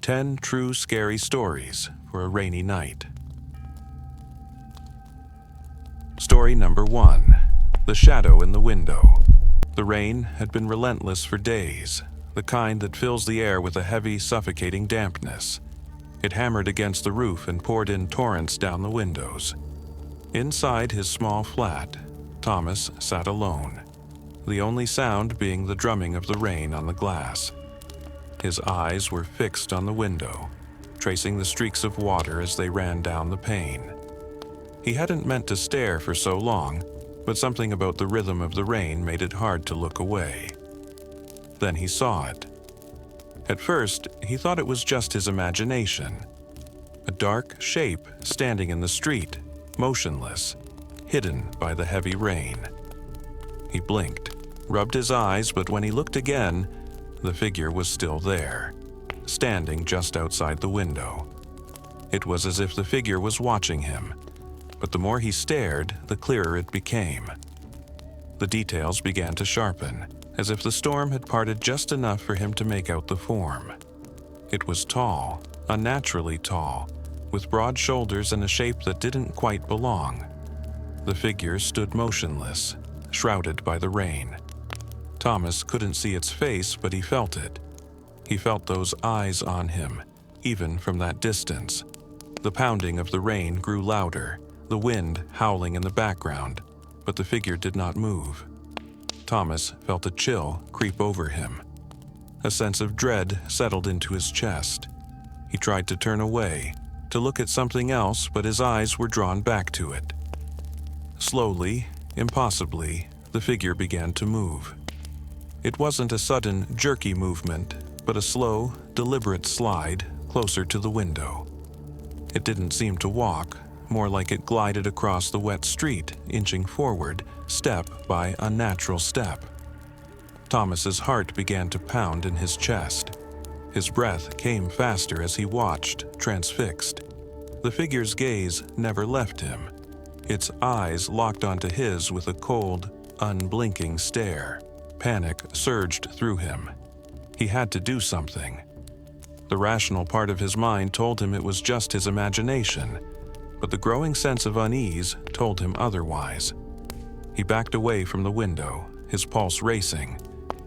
10 true scary stories for a rainy night. Story number 1. The Shadow in the Window. The rain had been relentless for days, the kind that fills the air with a heavy, suffocating dampness. It hammered against the roof and poured in torrents down the windows. Inside his small flat, Thomas sat alone, the only sound being the drumming of the rain on the glass. His eyes were fixed on the window, tracing the streaks of water as they ran down the pane. He hadn't meant to stare for so long, but something about the rhythm of the rain made it hard to look away. Then he saw it. At first, he thought it was just his imagination. A dark shape standing in the street, motionless, hidden by the heavy rain. He blinked, rubbed his eyes, but when he looked again, the figure was still there, standing just outside the window. It was as if the figure was watching him, but the more he stared, the clearer it became. The details began to sharpen, as if the storm had parted just enough for him to make out the form. It was tall, unnaturally tall, with broad shoulders and a shape that didn't quite belong. The figure stood motionless, shrouded by the rain. Thomas couldn't see its face, but he felt it. He felt those eyes on him, even from that distance. The pounding of the rain grew louder, the wind howling in the background, but the figure did not move. Thomas felt a chill creep over him. A sense of dread settled into his chest. He tried to turn away, to look at something else, but his eyes were drawn back to it. Slowly, impossibly, the figure began to move. It wasn't a sudden, jerky movement, but a slow, deliberate slide closer to the window. It didn't seem to walk, more like it glided across the wet street, inching forward, step by unnatural step. Thomas's heart began to pound in his chest. His breath came faster as he watched, transfixed. The figure's gaze never left him. Its eyes locked onto his with a cold, unblinking stare. Panic surged through him. He had to do something. The rational part of his mind told him it was just his imagination, but the growing sense of unease told him otherwise. He backed away from the window, his pulse racing,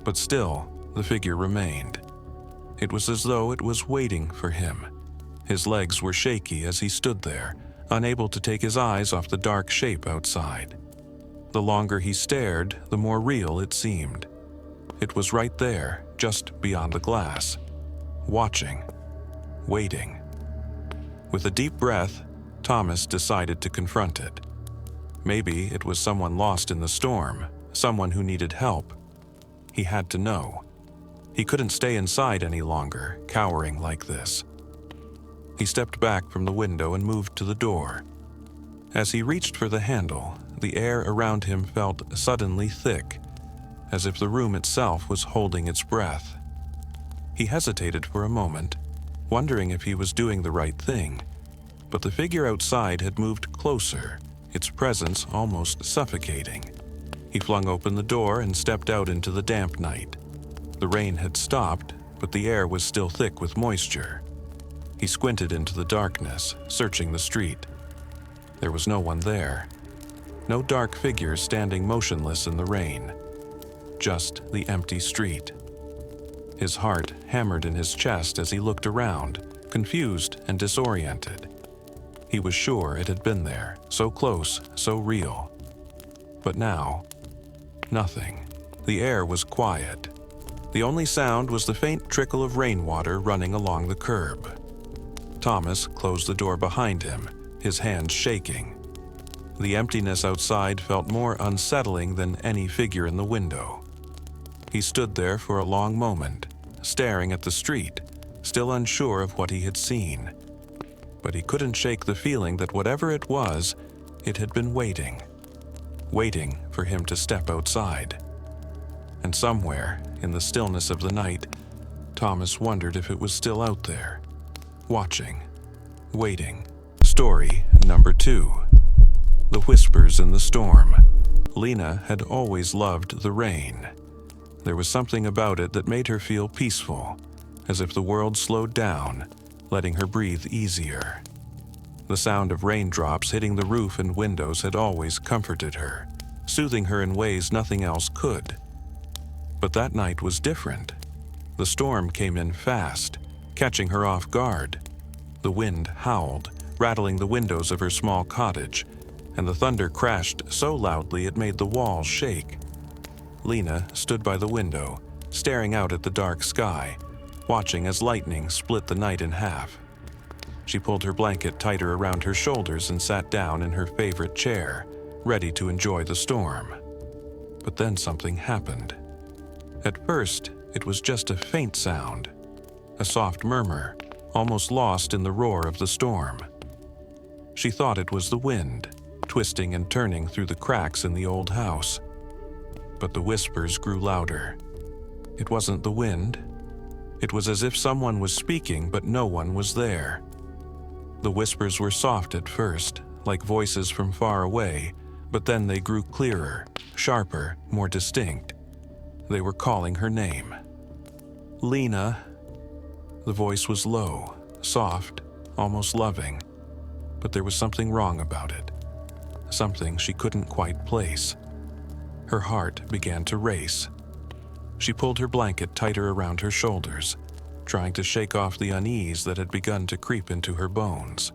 but still the figure remained. It was as though it was waiting for him. His legs were shaky as he stood there, unable to take his eyes off the dark shape outside. The longer he stared, the more real it seemed. It was right there, just beyond the glass, watching, waiting. With a deep breath, Thomas decided to confront it. Maybe it was someone lost in the storm, someone who needed help. He had to know. He couldn't stay inside any longer, cowering like this. He stepped back from the window and moved to the door. As he reached for the handle, the air around him felt suddenly thick, as if the room itself was holding its breath. He hesitated for a moment, wondering if he was doing the right thing, but the figure outside had moved closer, its presence almost suffocating. He flung open the door and stepped out into the damp night. The rain had stopped, but the air was still thick with moisture. He squinted into the darkness, searching the street. There was no one there. No dark figure standing motionless in the rain. Just the empty street. His heart hammered in his chest as he looked around, confused and disoriented. He was sure it had been there, so close, so real. But now, nothing. The air was quiet. The only sound was the faint trickle of rainwater running along the curb. Thomas closed the door behind him, his hands shaking. The emptiness outside felt more unsettling than any figure in the window. He stood there for a long moment, staring at the street, still unsure of what he had seen. But he couldn't shake the feeling that whatever it was, it had been waiting for him to step outside. And somewhere, in the stillness of the night, Thomas wondered if it was still out there, watching, waiting. Story number 2. The Whispers in the Storm. Lena had always loved the rain. There was something about it that made her feel peaceful, as if the world slowed down, letting her breathe easier. The sound of raindrops hitting the roof and windows had always comforted her, soothing her in ways nothing else could. But that night was different. The storm came in fast, catching her off guard. The wind howled, rattling the windows of her small cottage, and the thunder crashed so loudly it made the walls shake. Lena stood by the window, staring out at the dark sky, watching as lightning split the night in half. She pulled her blanket tighter around her shoulders and sat down in her favorite chair, ready to enjoy the storm. But then something happened. At first, it was just a faint sound, a soft murmur, almost lost in the roar of the storm. She thought it was the wind, twisting and turning through the cracks in the old house. But the whispers grew louder. It wasn't the wind. It was as if someone was speaking, but no one was there. The whispers were soft at first, like voices from far away, but then they grew clearer, sharper, more distinct. They were calling her name. Lena. The voice was low, soft, almost loving, but there was something wrong about it, something she couldn't quite place. Her heart began to race. She pulled her blanket tighter around her shoulders, trying to shake off the unease that had begun to creep into her bones.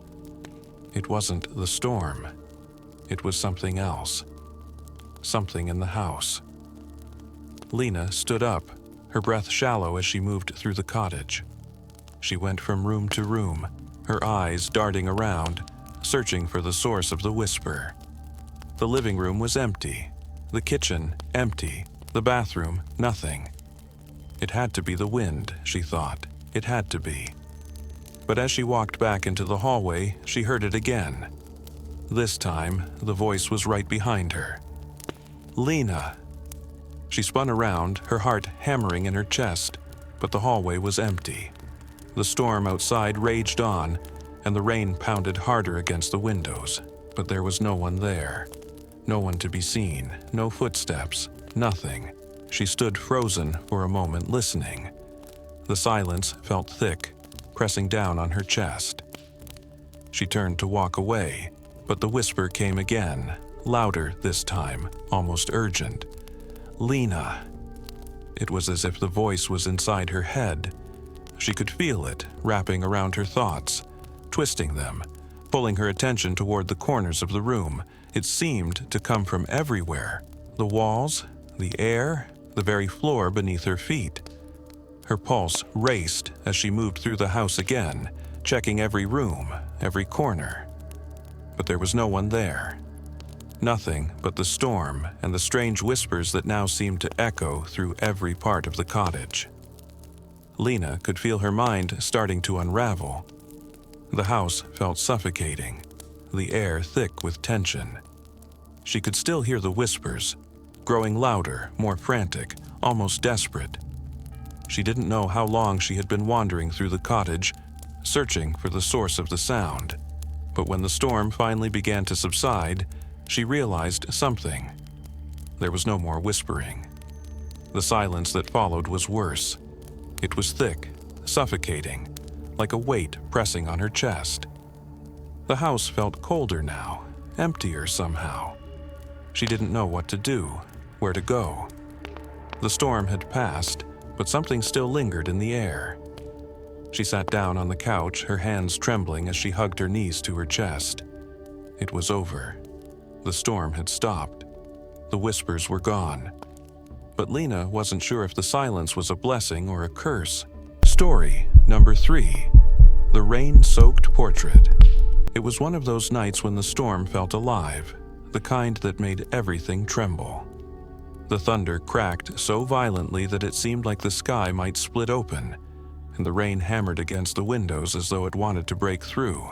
It wasn't the storm. It was something else. Something in the house. Lena stood up, her breath shallow as she moved through the cottage. She went from room to room, her eyes darting around, searching for the source of the whisper. The living room was empty, the kitchen empty, the bathroom nothing. It had to be the wind, she thought. It had to be. But as she walked back into the hallway, she heard it again. This time, the voice was right behind her. Lena. She spun around, her heart hammering in her chest, but the hallway was empty. The storm outside raged on, and the rain pounded harder against the windows, but there was no one there. No one to be seen, no footsteps, nothing. She stood frozen for a moment, listening. The silence felt thick, pressing down on her chest. She turned to walk away, but the whisper came again, louder this time, almost urgent. Lena. It was as if the voice was inside her head. She could feel it, wrapping around her thoughts, twisting them, pulling her attention toward the corners of the room. It seemed to come from everywhere. The walls, the air, the very floor beneath her feet. Her pulse raced as she moved through the house again, checking every room, every corner. But there was no one there. Nothing but the storm and the strange whispers that now seemed to echo through every part of the cottage. Lena could feel her mind starting to unravel. The house felt suffocating, the air thick with tension. She could still hear the whispers, growing louder, more frantic, almost desperate. She didn't know how long she had been wandering through the cottage, searching for the source of the sound. But when the storm finally began to subside, she realized something. There was no more whispering. The silence that followed was worse. It was thick, suffocating, like a weight pressing on her chest. The house felt colder now, emptier somehow. She didn't know what to do, where to go. The storm had passed, but something still lingered in the air. She sat down on the couch, her hands trembling as she hugged her knees to her chest. It was over. The storm had stopped. The whispers were gone. But Lena wasn't sure if the silence was a blessing or a curse. Story number 3. The Rain-Soaked Portrait. It was one of those nights when the storm felt alive, the kind that made everything tremble. The thunder cracked so violently that it seemed like the sky might split open, and the rain hammered against the windows as though it wanted to break through.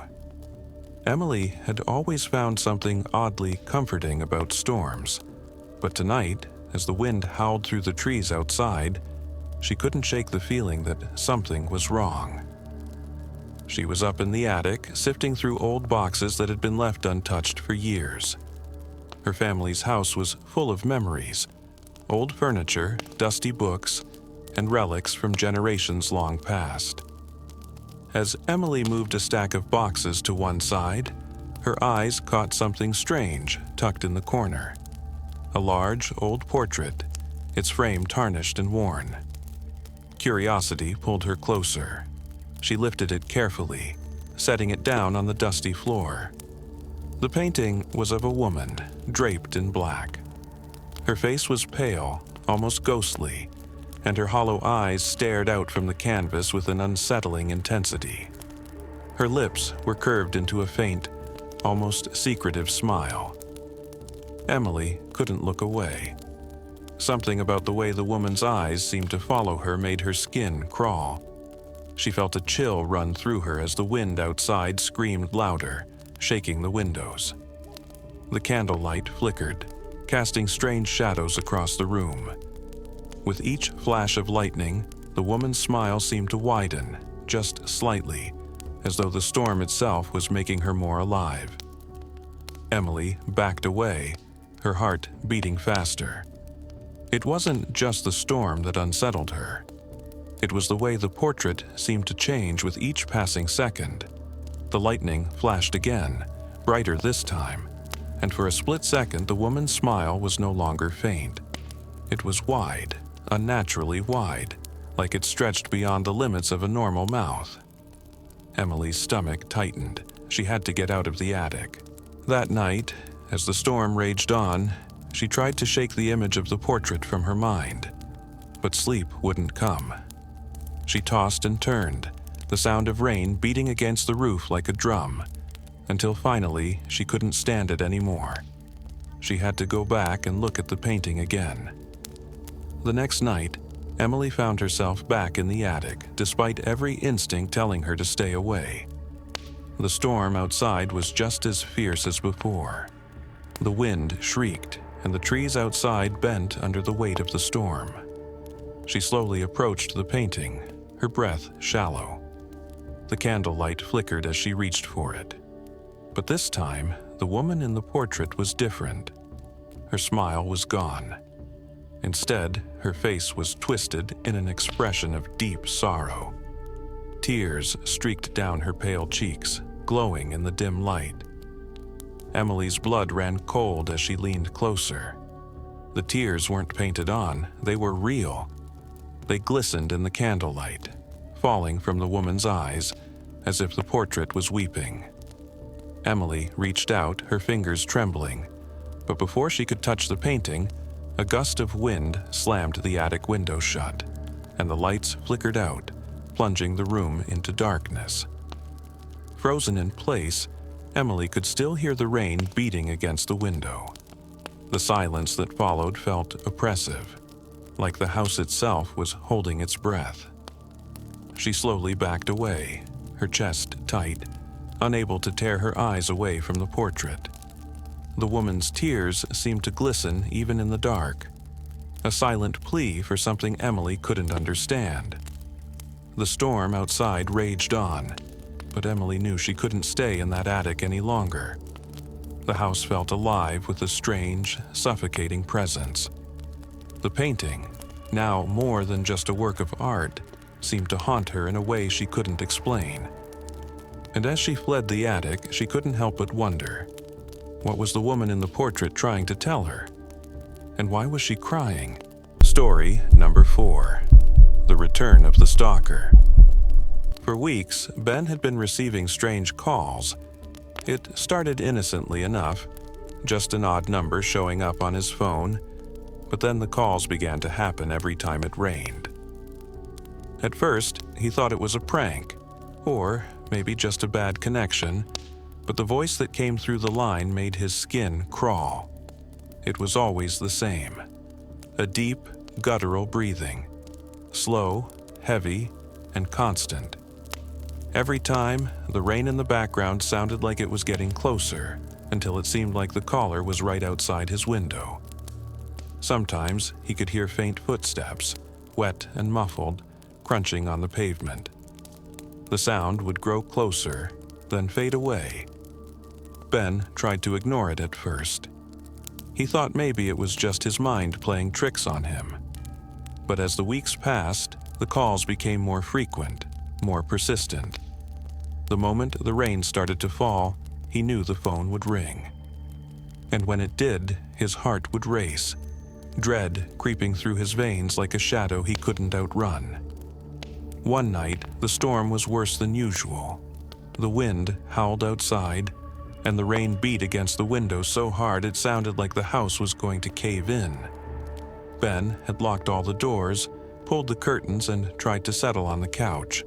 Emily had always found something oddly comforting about storms, but tonight, as the wind howled through the trees outside, she couldn't shake the feeling that something was wrong. She was up in the attic, sifting through old boxes that had been left untouched for years. Her family's house was full of memories, old furniture, dusty books, and relics from generations long past. As Emily moved a stack of boxes to one side, her eyes caught something strange tucked in the corner. A large, old portrait, its frame tarnished and worn. Curiosity pulled her closer. She lifted it carefully, setting it down on the dusty floor. The painting was of a woman, draped in black. Her face was pale, almost ghostly, and her hollow eyes stared out from the canvas with an unsettling intensity. Her lips were curved into a faint, almost secretive smile. Emily couldn't look away. Something about the way the woman's eyes seemed to follow her made her skin crawl. She felt a chill run through her as the wind outside screamed louder, shaking the windows. The candlelight flickered, casting strange shadows across the room. With each flash of lightning, the woman's smile seemed to widen, just slightly, as though the storm itself was making her more alive. Emily backed away, her heart beating faster. It wasn't just the storm that unsettled her. It was the way the portrait seemed to change with each passing second. The lightning flashed again, brighter this time, and for a split second the woman's smile was no longer faint. It was wide, unnaturally wide, like it stretched beyond the limits of a normal mouth. Emily's stomach tightened. She had to get out of the attic. That night, as the storm raged on, she tried to shake the image of the portrait from her mind, but sleep wouldn't come. She tossed and turned, the sound of rain beating against the roof like a drum, until finally she couldn't stand it anymore. She had to go back and look at the painting again. The next night, Emily found herself back in the attic, despite every instinct telling her to stay away. The storm outside was just as fierce as before. The wind shrieked, and the trees outside bent under the weight of the storm. She slowly approached the painting, her breath shallow. The candlelight flickered as she reached for it. But this time, the woman in the portrait was different. Her smile was gone. Instead, her face was twisted in an expression of deep sorrow. Tears streaked down her pale cheeks, glowing in the dim light. Emily's blood ran cold as she leaned closer. The tears weren't painted on, they were real. They glistened in the candlelight, falling from the woman's eyes, as if the portrait was weeping. Emily reached out, her fingers trembling, but before she could touch the painting, a gust of wind slammed the attic window shut, and the lights flickered out, plunging the room into darkness. Frozen in place, Emily could still hear the rain beating against the window. The silence that followed felt oppressive, like the house itself was holding its breath. She slowly backed away, her chest tight, unable to tear her eyes away from the portrait. The woman's tears seemed to glisten even in the dark, a silent plea for something Emily couldn't understand. The storm outside raged on, but Emily knew she couldn't stay in that attic any longer. The house felt alive with a strange, suffocating presence. The painting, now more than just a work of art, seemed to haunt her in a way she couldn't explain. And as she fled the attic, she couldn't help but wonder, what was the woman in the portrait trying to tell her? And why was she crying? Story number 4. The Return of the Stalker. For weeks, Ben had been receiving strange calls. It started innocently enough, just an odd number showing up on his phone, but then the calls began to happen every time it rained. At first, he thought it was a prank, or maybe just a bad connection, but the voice that came through the line made his skin crawl. It was always the same. A deep, guttural breathing. Slow, heavy, and constant. Every time, the rain in the background sounded like it was getting closer, until it seemed like the caller was right outside his window. Sometimes he could hear faint footsteps, wet and muffled, crunching on the pavement. The sound would grow closer, then fade away. Ben tried to ignore it at first. He thought maybe it was just his mind playing tricks on him. But as the weeks passed, the calls became more frequent, more persistent. The moment the rain started to fall, he knew the phone would ring. And when it did, his heart would race, dread creeping through his veins like a shadow he couldn't outrun. One night, the storm was worse than usual. The wind howled outside, and the rain beat against the window so hard it sounded like the house was going to cave in. Ben had locked all the doors, pulled the curtains, and tried to settle on the couch.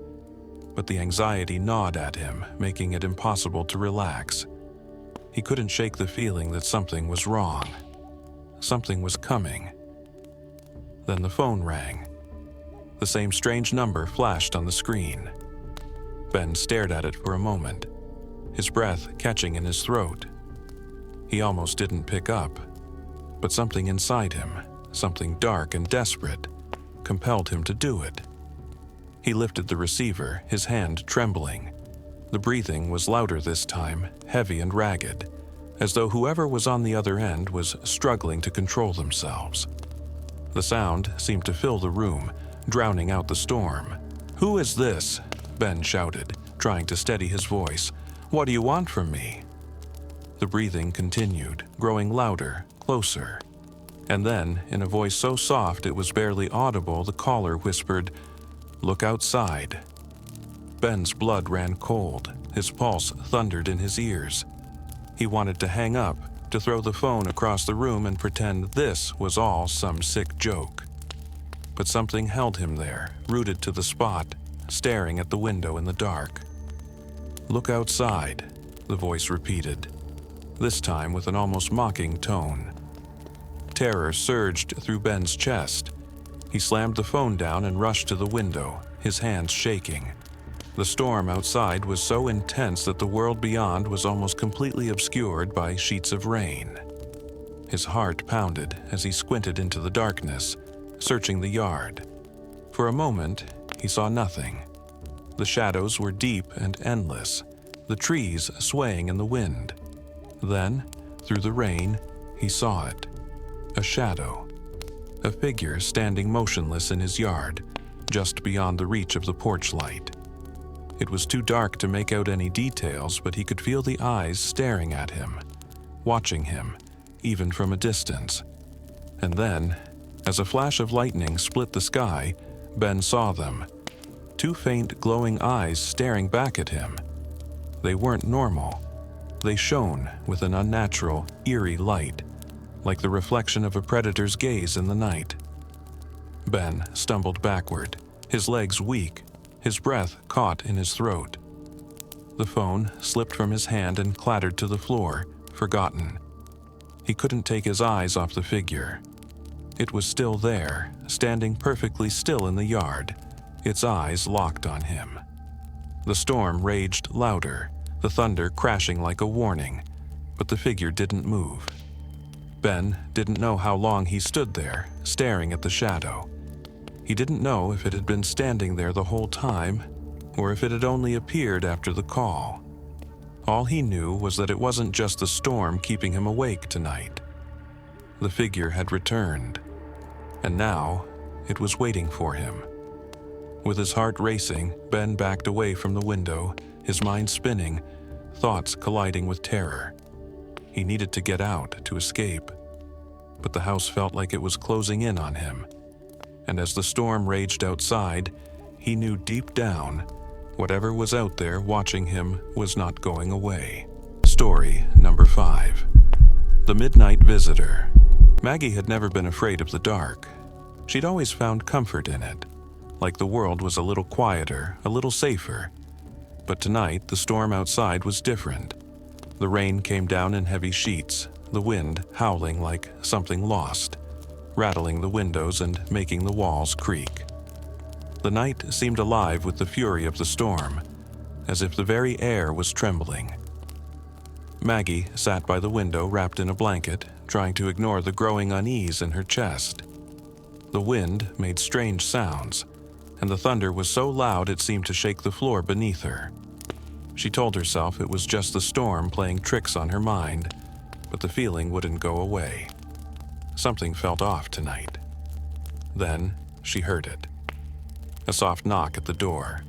But the anxiety gnawed at him, making it impossible to relax. He couldn't shake the feeling that something was wrong. Something was coming. Then the phone rang. The same strange number flashed on the screen. Ben stared at it for a moment, his breath catching in his throat. He almost didn't pick up, but something inside him, something dark and desperate, compelled him to do it. He lifted the receiver, his hand trembling. The breathing was louder this time, heavy and ragged, as though whoever was on the other end was struggling to control themselves. The sound seemed to fill the room, drowning out the storm. "Who is this?" Ben shouted, trying to steady his voice. "What do you want from me?" The breathing continued, growing louder, closer. And then, in a voice so soft it was barely audible, the caller whispered, "Look outside." Ben's blood ran cold, his pulse thundered in his ears. He wanted to hang up, to throw the phone across the room and pretend this was all some sick joke. But something held him there, rooted to the spot, staring at the window in the dark. "Look outside," the voice repeated, this time with an almost mocking tone. Terror surged through Ben's chest. He slammed the phone down and rushed to the window, his hands shaking. The storm outside was so intense that the world beyond was almost completely obscured by sheets of rain. His heart pounded as he squinted into the darkness, searching the yard. For a moment, he saw nothing. The shadows were deep and endless, the trees swaying in the wind. Then, through the rain, he saw it. A shadow. A figure standing motionless in his yard, just beyond the reach of the porch light. It was too dark to make out any details, but he could feel the eyes staring at him, watching him, even from a distance. And then, as a flash of lightning split the sky, Ben saw them. Two faint, glowing eyes staring back at him. They weren't normal. They shone with an unnatural, eerie light, like the reflection of a predator's gaze in the night. Ben stumbled backward, his legs weak, his breath caught in his throat. The phone slipped from his hand and clattered to the floor, forgotten. He couldn't take his eyes off the figure. It was still there, standing perfectly still in the yard, its eyes locked on him. The storm raged louder, the thunder crashing like a warning, but the figure didn't move. Ben didn't know how long he stood there, staring at the shadow. He didn't know if it had been standing there the whole time, or if it had only appeared after the call. All he knew was that it wasn't just the storm keeping him awake tonight. The figure had returned, and now it was waiting for him. With his heart racing, Ben backed away from the window, his mind spinning, thoughts colliding with terror. He needed to get out, to escape. But the house felt like it was closing in on him. And as the storm raged outside, he knew deep down, whatever was out there watching him was not going away. Story number 5. The Midnight Visitor. Maggie had never been afraid of the dark. She'd always found comfort in it, like the world was a little quieter, a little safer. But tonight, the storm outside was different. The rain came down in heavy sheets, the wind howling like something lost, rattling the windows and making the walls creak. The night seemed alive with the fury of the storm, as if the very air was trembling. Maggie sat by the window wrapped in a blanket, trying to ignore the growing unease in her chest. The wind made strange sounds, and the thunder was so loud it seemed to shake the floor beneath her. She told herself it was just the storm playing tricks on her mind, but the feeling wouldn't go away. Something felt off tonight. Then, she heard it. A soft knock at the door.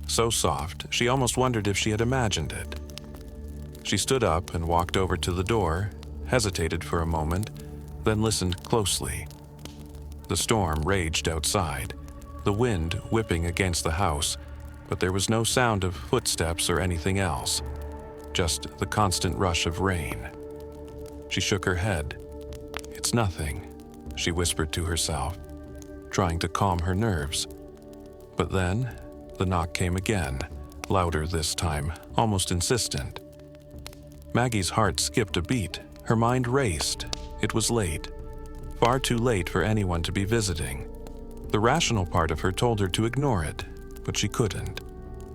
So soft, she almost wondered if she had imagined it. She stood up and walked over to the door, hesitated for a moment, then listened closely. The storm raged outside, the wind whipping against the house, but there was no sound of footsteps or anything else, just the constant rush of rain. She shook her head. "It's nothing," she whispered to herself, trying to calm her nerves. But then, the knock came again, louder this time, almost insistent. Maggie's heart skipped a beat. Her mind raced. It was late. Far too late for anyone to be visiting. The rational part of her told her to ignore it, but she couldn't.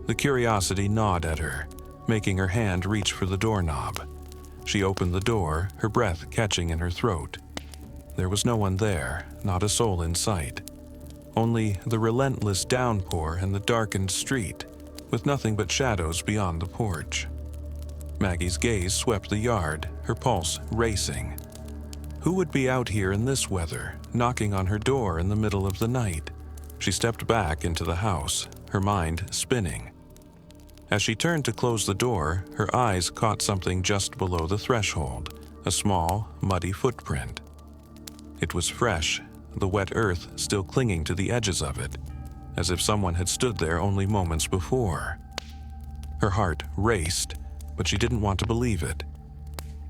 The curiosity gnawed at her, making her hand reach for the doorknob. She opened the door, her breath catching in her throat. There was no one there, not a soul in sight. Only the relentless downpour and the darkened street, with nothing but shadows beyond the porch. Maggie's gaze swept the yard, her pulse racing. Who would be out here in this weather, knocking on her door in the middle of the night? She stepped back into the house, her mind spinning. As she turned to close the door, her eyes caught something just below the threshold, a small, muddy footprint. It was fresh, the wet earth still clinging to the edges of it, as if someone had stood there only moments before. Her heart raced, but she didn't want to believe it.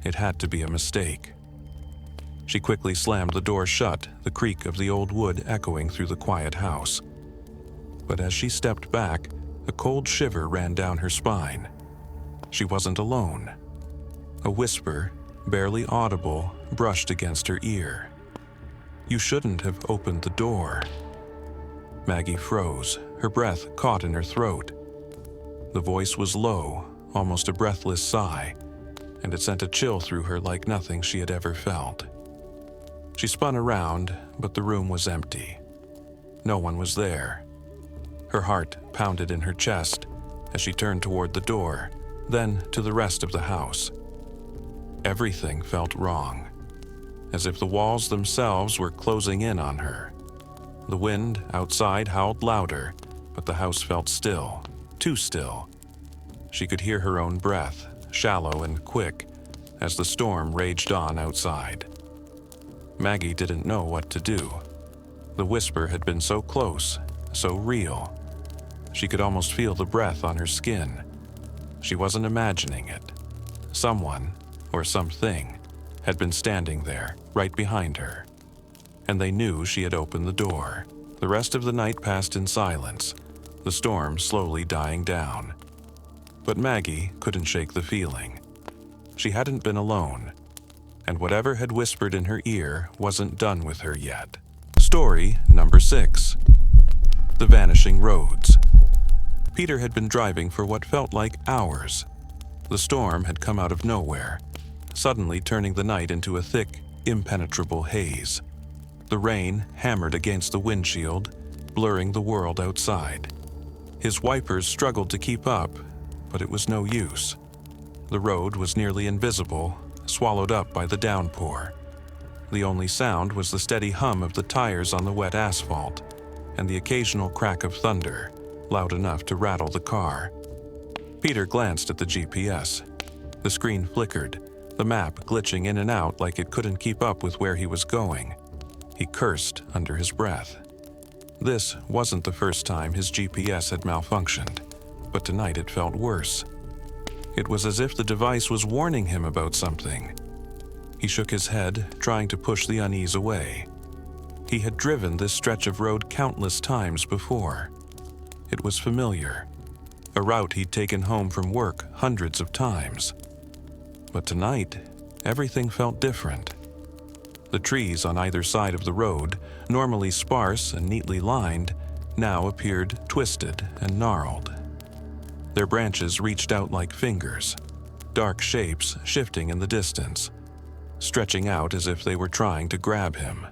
It had to be a mistake. She quickly slammed the door shut, the creak of the old wood echoing through the quiet house. But as she stepped back, a cold shiver ran down her spine. She wasn't alone. A whisper, barely audible, brushed against her ear. "You shouldn't have opened the door." Maggie froze, her breath caught in her throat. The voice was low, almost a breathless sigh, and it sent a chill through her like nothing she had ever felt. She spun around, but the room was empty. No one was there. Her heart pounded in her chest as she turned toward the door, then to the rest of the house. Everything felt wrong, as if the walls themselves were closing in on her. The wind outside howled louder, but the house felt still, too still. She could hear her own breath, shallow and quick, as the storm raged on outside. Maggie didn't know what to do. The whisper had been so close, so real. She could almost feel the breath on her skin. She wasn't imagining it. Someone, or something, had been standing there, right behind her. And they knew she had opened the door. The rest of the night passed in silence, the storm slowly dying down. But Maggie couldn't shake the feeling. She hadn't been alone, and whatever had whispered in her ear wasn't done with her yet. Story number 6. The Vanishing Roads. Peter had been driving for what felt like hours. The storm had come out of nowhere, suddenly turning the night into a thick, impenetrable haze. The rain hammered against the windshield, blurring the world outside. His wipers struggled to keep up, but it was no use. The road was nearly invisible, swallowed up by the downpour. The only sound was the steady hum of the tires on the wet asphalt, and the occasional crack of thunder, loud enough to rattle the car. Peter glanced at the GPS. The screen flickered, the map glitching in and out like it couldn't keep up with where he was going. He cursed under his breath. This wasn't the first time his GPS had malfunctioned, but tonight it felt worse. It was as if the device was warning him about something. He shook his head, trying to push the unease away. He had driven this stretch of road countless times before. It was familiar, a route he'd taken home from work hundreds of times. But tonight, everything felt different. The trees on either side of the road, normally sparse and neatly lined, now appeared twisted and gnarled. Their branches reached out like fingers, dark shapes shifting in the distance, stretching out as if they were trying to grab him.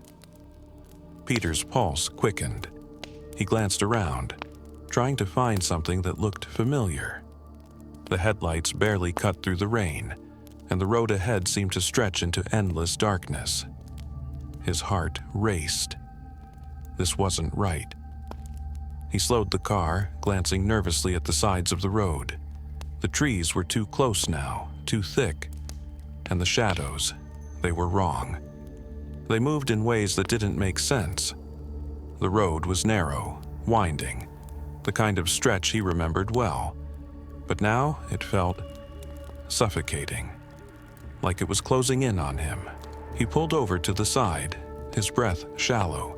Peter's pulse quickened. He glanced around, trying to find something that looked familiar. The headlights barely cut through the rain, and the road ahead seemed to stretch into endless darkness. His heart raced. This wasn't right. He slowed the car, glancing nervously at the sides of the road. The trees were too close now, too thick. And the shadows, they were wrong. They moved in ways that didn't make sense. The road was narrow, winding, the kind of stretch he remembered well. But now it felt suffocating, like it was closing in on him. He pulled over to the side, his breath shallow.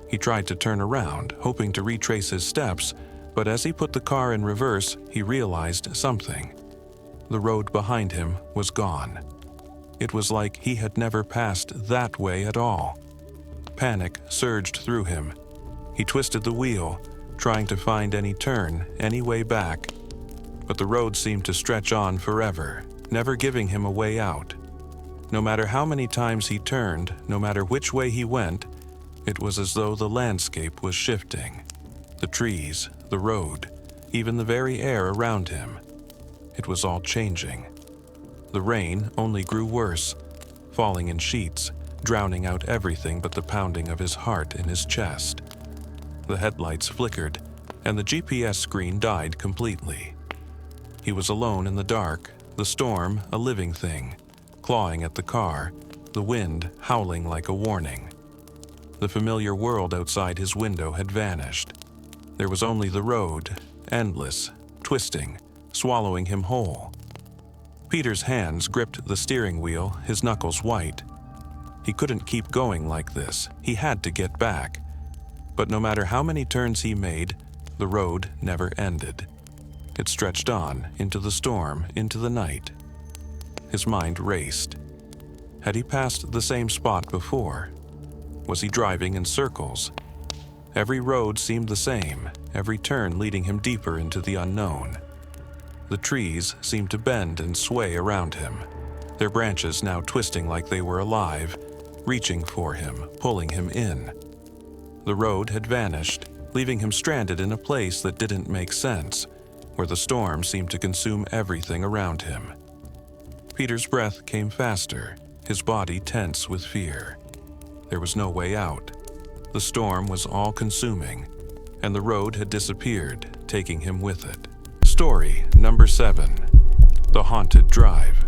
He tried to turn around, hoping to retrace his steps, but as he put the car in reverse, he realized something. The road behind him was gone. It was like he had never passed that way at all. Panic surged through him. He twisted the wheel, trying to find any turn, any way back. But the road seemed to stretch on forever, never giving him a way out. No matter how many times he turned, no matter which way he went, it was as though the landscape was shifting. The trees, the road, even the very air around him. It was all changing. The rain only grew worse, falling in sheets, drowning out everything but the pounding of his heart in his chest. The headlights flickered, and the GPS screen died completely. He was alone in the dark, the storm a living thing, clawing at the car, the wind howling like a warning. The familiar world outside his window had vanished. There was only the road, endless, twisting, swallowing him whole. Peter's hands gripped the steering wheel, his knuckles white. He couldn't keep going like this. He had to get back. But no matter how many turns he made, the road never ended. It stretched on, into the storm, into the night. His mind raced. Had he passed the same spot before? Was he driving in circles? Every road seemed the same, every turn leading him deeper into the unknown. The trees seemed to bend and sway around him, their branches now twisting like they were alive, reaching for him, pulling him in. The road had vanished, leaving him stranded in a place that didn't make sense, where the storm seemed to consume everything around him. Peter's breath came faster, his body tense with fear. There was no way out. The storm was all-consuming, and the road had disappeared, taking him with it. Story number 7. The Haunted Drive.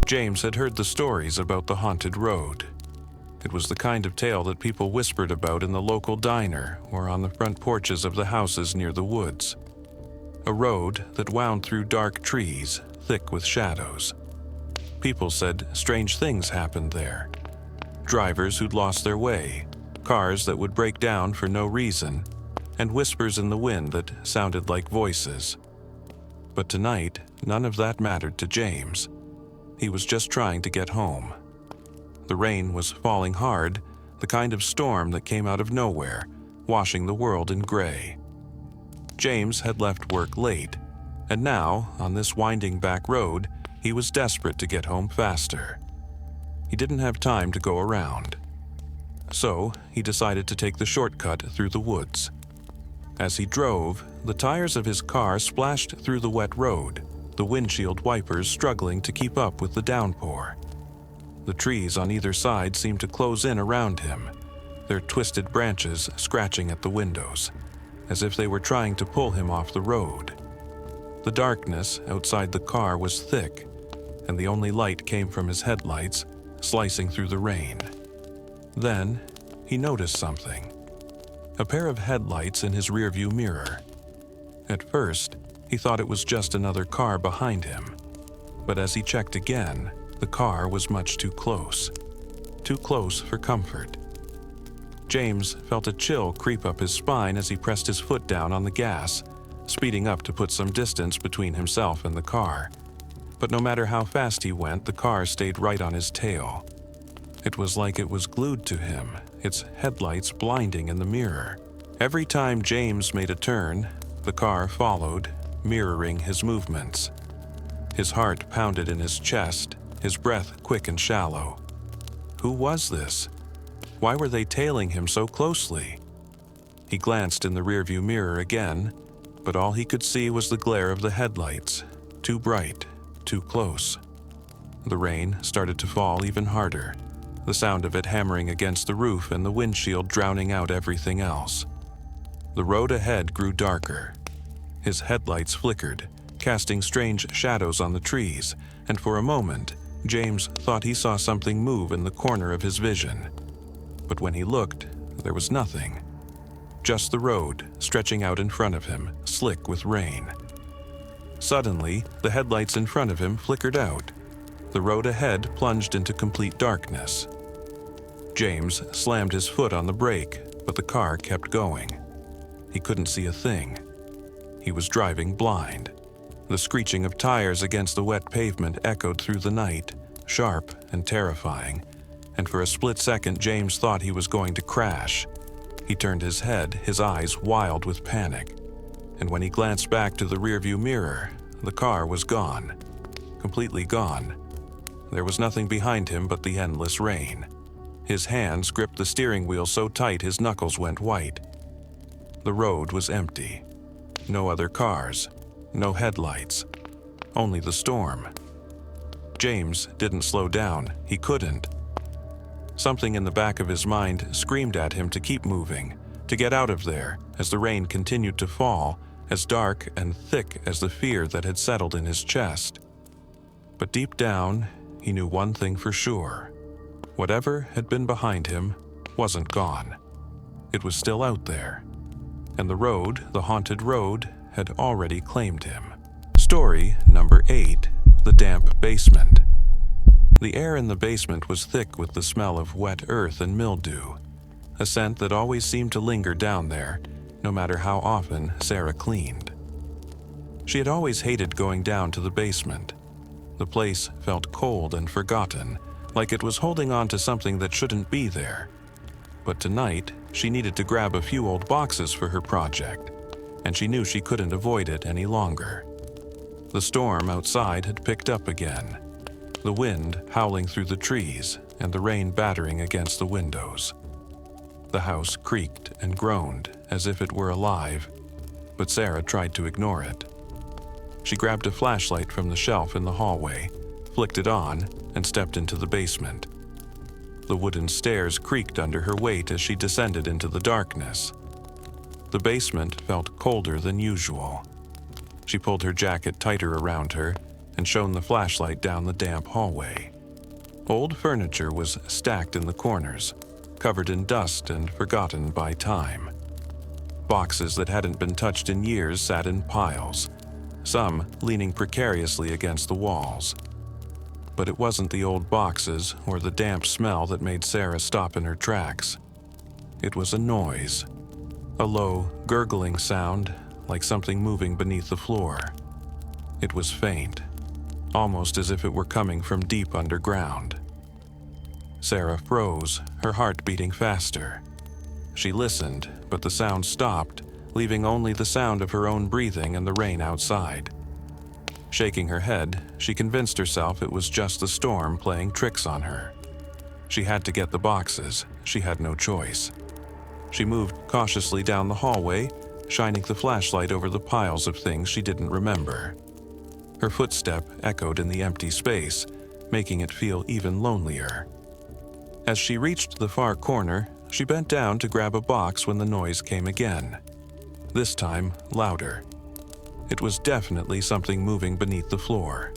James had heard the stories about the haunted road. It was the kind of tale that people whispered about in the local diner or on the front porches of the houses near the woods. A road that wound through dark trees, thick with shadows. People said strange things happened there. Drivers who'd lost their way, cars that would break down for no reason, and whispers in the wind that sounded like voices. But tonight, none of that mattered to James. He was just trying to get home. The rain was falling hard, the kind of storm that came out of nowhere, washing the world in gray. James had left work late, and now, on this winding back road, he was desperate to get home faster. He didn't have time to go around. So, he decided to take the shortcut through the woods. As he drove, the tires of his car splashed through the wet road, the windshield wipers struggling to keep up with the downpour. The trees on either side seemed to close in around him, their twisted branches scratching at the windows, as if they were trying to pull him off the road. The darkness outside the car was thick, and the only light came from his headlights, slicing through the rain. Then, he noticed something. A pair of headlights in his rearview mirror. At first, he thought it was just another car behind him. But as he checked again, the car was much too close. Too close for comfort. James felt a chill creep up his spine as he pressed his foot down on the gas, speeding up to put some distance between himself and the car. But no matter how fast he went, the car stayed right on his tail. It was like it was glued to him, its headlights blinding in the mirror. Every time James made a turn, the car followed, mirroring his movements. His heart pounded in his chest, his breath quick and shallow. Who was this? Why were they tailing him so closely? He glanced in the rearview mirror again, but all he could see was the glare of the headlights, too bright, too close. The rain started to fall even harder. the sound of it hammering against the roof and the windshield drowning out everything else. The road ahead grew darker. His headlights flickered, casting strange shadows on the trees, and for a moment, James thought he saw something move in the corner of his vision. But when he looked, there was nothing. Just the road, stretching out in front of him, slick with rain. Suddenly, the headlights in front of him flickered out. The road ahead plunged into complete darkness. James slammed his foot on the brake, but the car kept going. He couldn't see a thing. He was driving blind. The screeching of tires against the wet pavement echoed through the night, sharp and terrifying, and for a split second James thought he was going to crash. He turned his head, his eyes wild with panic, and when he glanced back to the rearview mirror, the car was gone. Completely gone. There was nothing behind him but the endless rain. His hands gripped the steering wheel so tight his knuckles went white. The road was empty. No other cars. No headlights. Only the storm. James didn't slow down. He couldn't. Something in the back of his mind screamed at him to keep moving, to get out of there as the rain continued to fall, as dark and thick as the fear that had settled in his chest. But deep down, he knew one thing for sure. Whatever had been behind him wasn't gone. It was still out there. And the road, the haunted road, had already claimed him. Story number 8, The Damp Basement. The air in the basement was thick with the smell of wet earth and mildew, a scent that always seemed to linger down there, no matter how often Sarah cleaned. She had always hated going down to the basement. The place felt cold and forgotten, like it was holding on to something that shouldn't be there. But tonight, she needed to grab a few old boxes for her project, and she knew she couldn't avoid it any longer. The storm outside had picked up again, the wind howling through the trees and the rain battering against the windows. The house creaked and groaned as if it were alive, but Sarah tried to ignore it. She grabbed a flashlight from the shelf in the hallway, flicked it on, and stepped into the basement. The wooden stairs creaked under her weight as she descended into the darkness. The basement felt colder than usual. She pulled her jacket tighter around her and shone the flashlight down the damp hallway. Old furniture was stacked in the corners, covered in dust and forgotten by time. Boxes that hadn't been touched in years sat in piles, some leaning precariously against the walls. But it wasn't the old boxes or the damp smell that made Sarah stop in her tracks. It was a noise, a low, gurgling sound like something moving beneath the floor. It was faint, almost as if it were coming from deep underground. Sarah froze, her heart beating faster. She listened, but the sound stopped, leaving only the sound of her own breathing and the rain outside. Shaking her head, she convinced herself it was just the storm playing tricks on her. She had to get the boxes. She had no choice. She moved cautiously down the hallway, shining the flashlight over the piles of things she didn't remember. Her footstep echoed in the empty space, making it feel even lonelier. As she reached the far corner, she bent down to grab a box when the noise came again. This time, louder. It was definitely something moving beneath the floor.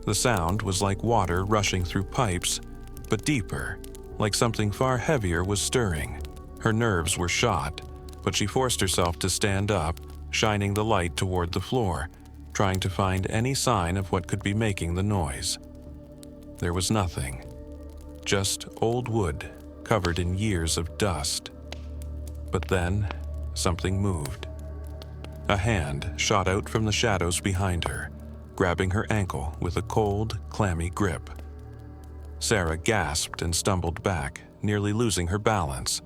The sound was like water rushing through pipes, but deeper, like something far heavier was stirring. Her nerves were shot, but she forced herself to stand up, shining the light toward the floor, trying to find any sign of what could be making the noise. There was nothing. Just old wood, covered in years of dust. But then, something moved. A hand shot out from the shadows behind her, grabbing her ankle with a cold, clammy grip. Sarah gasped and stumbled back, nearly losing her balance.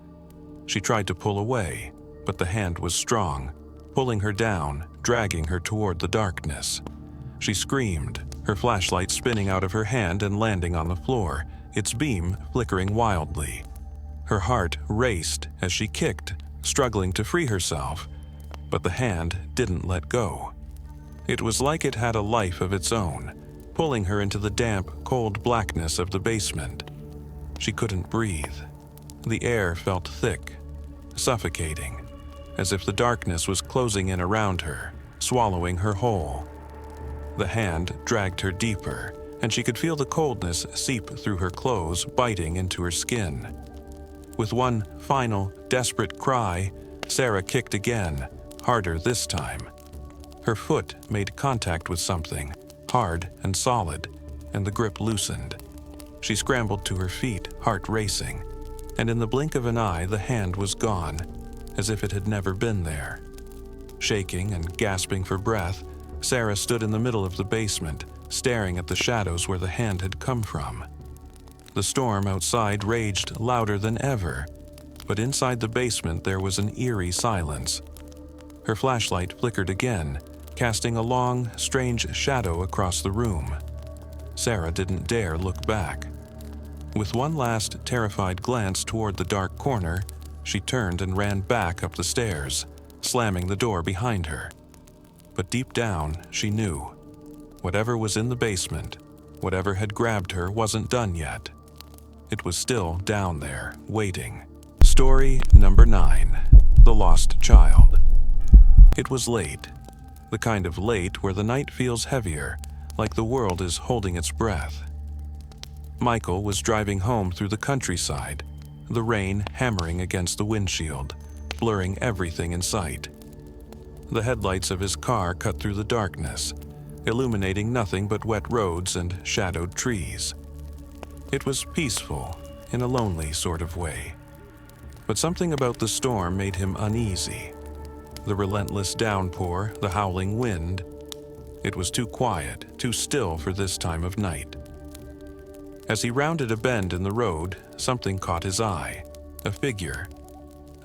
She tried to pull away, but the hand was strong, pulling her down, dragging her toward the darkness. She screamed, her flashlight spinning out of her hand and landing on the floor, its beam flickering wildly. Her heart raced as she kicked, struggling to free herself, but the hand didn't let go. It was like it had a life of its own, pulling her into the damp, cold blackness of the basement. She couldn't breathe. The air felt thick, suffocating, as if the darkness was closing in around her, swallowing her whole. The hand dragged her deeper, and she could feel the coldness seep through her clothes, biting into her skin. With one final, desperate cry, Sarah kicked again, harder this time. Her foot made contact with something, hard and solid, and the grip loosened. She scrambled to her feet, heart racing, and in the blink of an eye the hand was gone, as if it had never been there. Shaking and gasping for breath, Sarah stood in the middle of the basement, staring at the shadows where the hand had come from. The storm outside raged louder than ever, but inside the basement there was an eerie silence. Her flashlight flickered again, casting a long, strange shadow across the room. Sarah didn't dare look back. With one last terrified glance toward the dark corner, she turned and ran back up the stairs, slamming the door behind her. But deep down, she knew. Whatever was in the basement, whatever had grabbed her, wasn't done yet. It was still down there, waiting. Story number 9. The Lost Child. It was late. The kind of late where the night feels heavier, like the world is holding its breath. Michael was driving home through the countryside, the rain hammering against the windshield, blurring everything in sight. The headlights of his car cut through the darkness, illuminating nothing but wet roads and shadowed trees. It was peaceful, in a lonely sort of way. But something about the storm made him uneasy. The relentless downpour, the howling wind. It was too quiet, too still for this time of night. As he rounded a bend in the road, something caught his eye. A figure.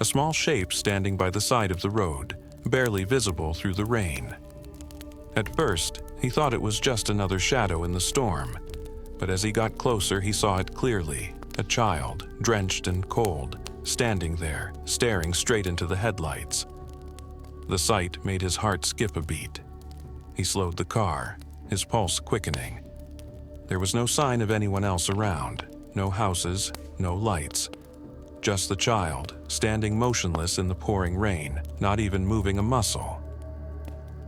A small shape standing by the side of the road, barely visible through the rain. At first, he thought it was just another shadow in the storm, but as he got closer he saw it clearly. A child, drenched and cold, standing there, staring straight into the headlights. The sight made his heart skip a beat. He slowed the car, his pulse quickening. There was no sign of anyone else around, no houses, no lights. Just the child, standing motionless in the pouring rain, not even moving a muscle.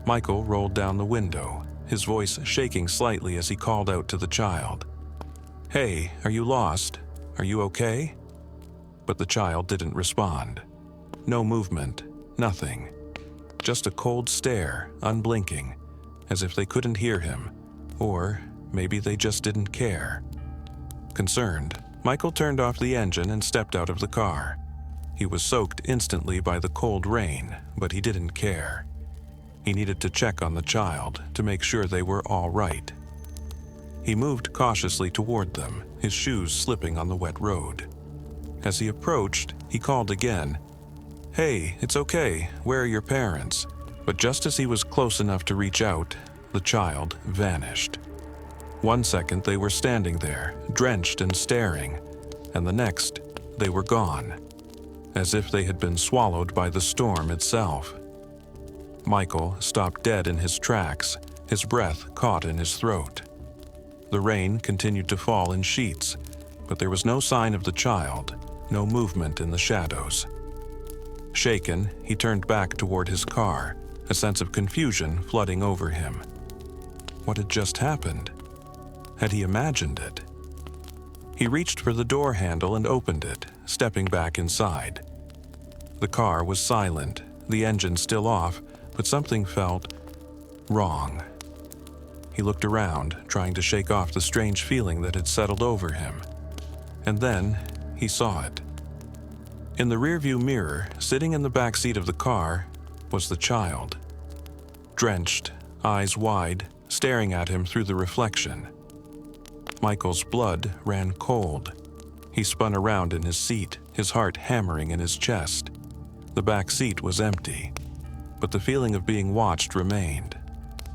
Michael rolled down the window, his voice shaking slightly as he called out to the child. "Hey, are you lost? Are you okay?" But the child didn't respond. No movement, nothing. Just a cold stare, unblinking, as if they couldn't hear him, or maybe they just didn't care. Concerned, Michael turned off the engine and stepped out of the car. He was soaked instantly by the cold rain, but he didn't care. He needed to check on the child to make sure they were all right. He moved cautiously toward them, his shoes slipping on the wet road. As he approached, he called again. "Hey, it's okay. Where are your parents?" But just as he was close enough to reach out, the child vanished. 1 second they were standing there, drenched and staring, and the next, they were gone, as if they had been swallowed by the storm itself. Michael stopped dead in his tracks, his breath caught in his throat. The rain continued to fall in sheets, but there was no sign of the child, no movement in the shadows. Shaken, he turned back toward his car, a sense of confusion flooding over him. What had just happened? Had he imagined it? He reached for the door handle and opened it, stepping back inside. The car was silent, the engine still off, but something felt wrong. He looked around, trying to shake off the strange feeling that had settled over him. And then, he saw it. In the rearview mirror, sitting in the back seat of the car, was the child. Drenched, eyes wide, staring at him through the reflection. Michael's blood ran cold. He spun around in his seat, his heart hammering in his chest. The back seat was empty, but the feeling of being watched remained.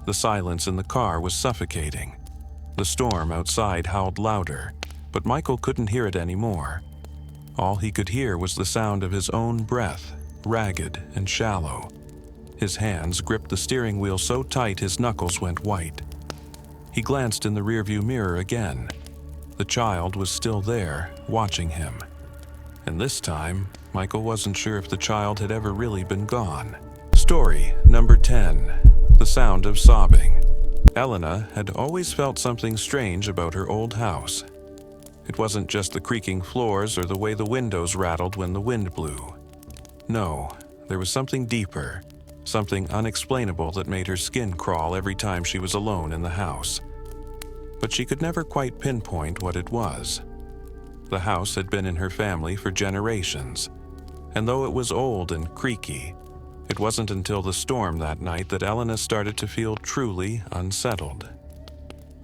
The silence in the car was suffocating. The storm outside howled louder, but Michael couldn't hear it anymore. All he could hear was the sound of his own breath, ragged and shallow. His hands gripped the steering wheel so tight his knuckles went white. He glanced in the rearview mirror again. The child was still there, watching him. And this time, Michael wasn't sure if the child had ever really been gone. Story number 10. The Sound of Sobbing. Elena had always felt something strange about her old house. It wasn't just the creaking floors or the way the windows rattled when the wind blew. No, there was something deeper, something unexplainable that made her skin crawl every time she was alone in the house. But she could never quite pinpoint what it was. The house had been in her family for generations, and though it was old and creaky, it wasn't until the storm that night that Elena started to feel truly unsettled.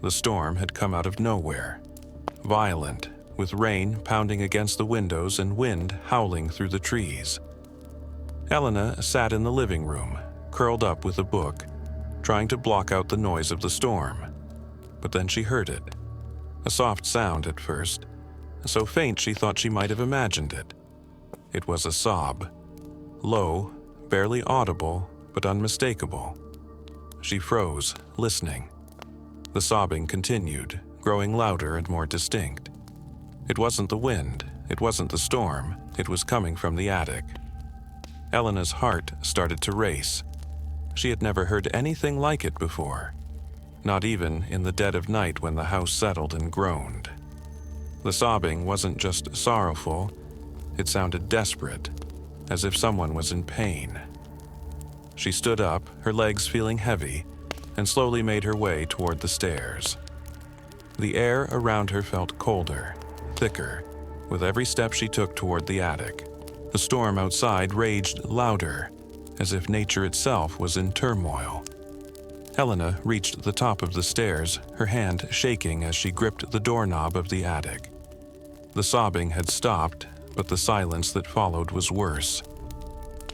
The storm had come out of nowhere, violent, with rain pounding against the windows and wind howling through the trees. Elena sat in the living room, curled up with a book, trying to block out the noise of the storm. But then she heard it. A soft sound at first, so faint she thought she might have imagined it. It was a sob. Low, barely audible, but unmistakable. She froze, listening. The sobbing continued, growing louder and more distinct. It wasn't the wind, it wasn't the storm, it was coming from the attic. Elena's heart started to race. She had never heard anything like it before, not even in the dead of night when the house settled and groaned. The sobbing wasn't just sorrowful, it sounded desperate, as if someone was in pain. She stood up, her legs feeling heavy, and slowly made her way toward the stairs. The air around her felt colder, thicker, with every step she took toward the attic. The storm outside raged louder, as if nature itself was in turmoil. Elena reached the top of the stairs, her hand shaking as she gripped the doorknob of the attic. The sobbing had stopped, but the silence that followed was worse.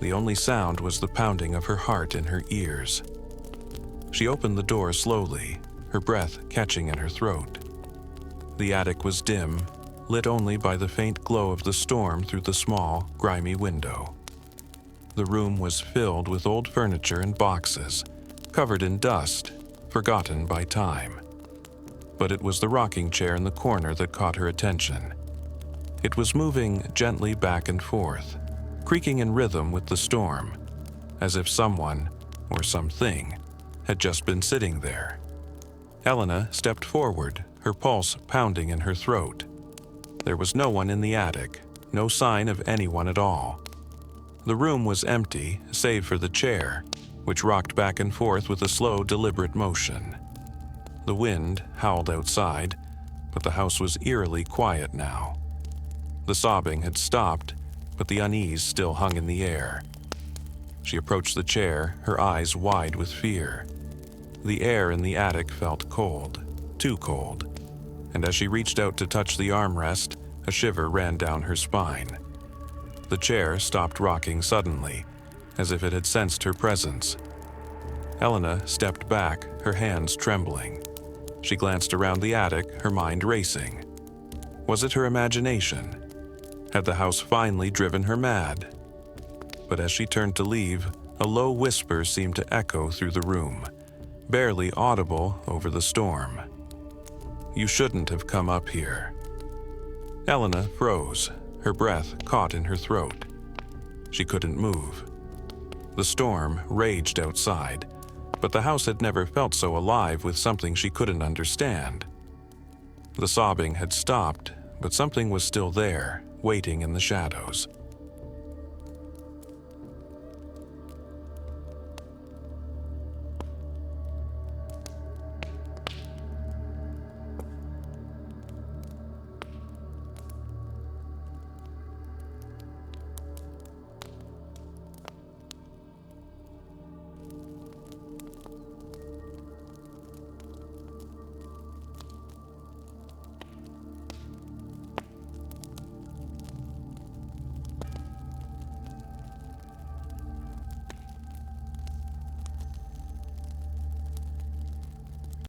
The only sound was the pounding of her heart in her ears. She opened the door slowly, her breath catching in her throat. The attic was dim, lit only by the faint glow of the storm through the small, grimy window. The room was filled with old furniture and boxes, covered in dust, forgotten by time. But it was the rocking chair in the corner that caught her attention. It was moving gently back and forth, creaking in rhythm with the storm, as if someone, or something, had just been sitting there. Elena stepped forward, her pulse pounding in her throat. There was no one in the attic, no sign of anyone at all. The room was empty, save for the chair, which rocked back and forth with a slow, deliberate motion. The wind howled outside, but the house was eerily quiet now. The sobbing had stopped, but the unease still hung in the air. She approached the chair, her eyes wide with fear. The air in the attic felt cold, too cold, and as she reached out to touch the armrest, a shiver ran down her spine. The chair stopped rocking suddenly, as if it had sensed her presence. Elena stepped back, her hands trembling. She glanced around the attic, her mind racing. Was it her imagination? Had the house finally driven her mad? But as she turned to leave, a low whisper seemed to echo through the room, barely audible over the storm. "You shouldn't have come up here." Elena froze, her breath caught in her throat. She couldn't move. The storm raged outside, but the house had never felt so alive with something she couldn't understand. The sobbing had stopped, but something was still there, waiting in the shadows.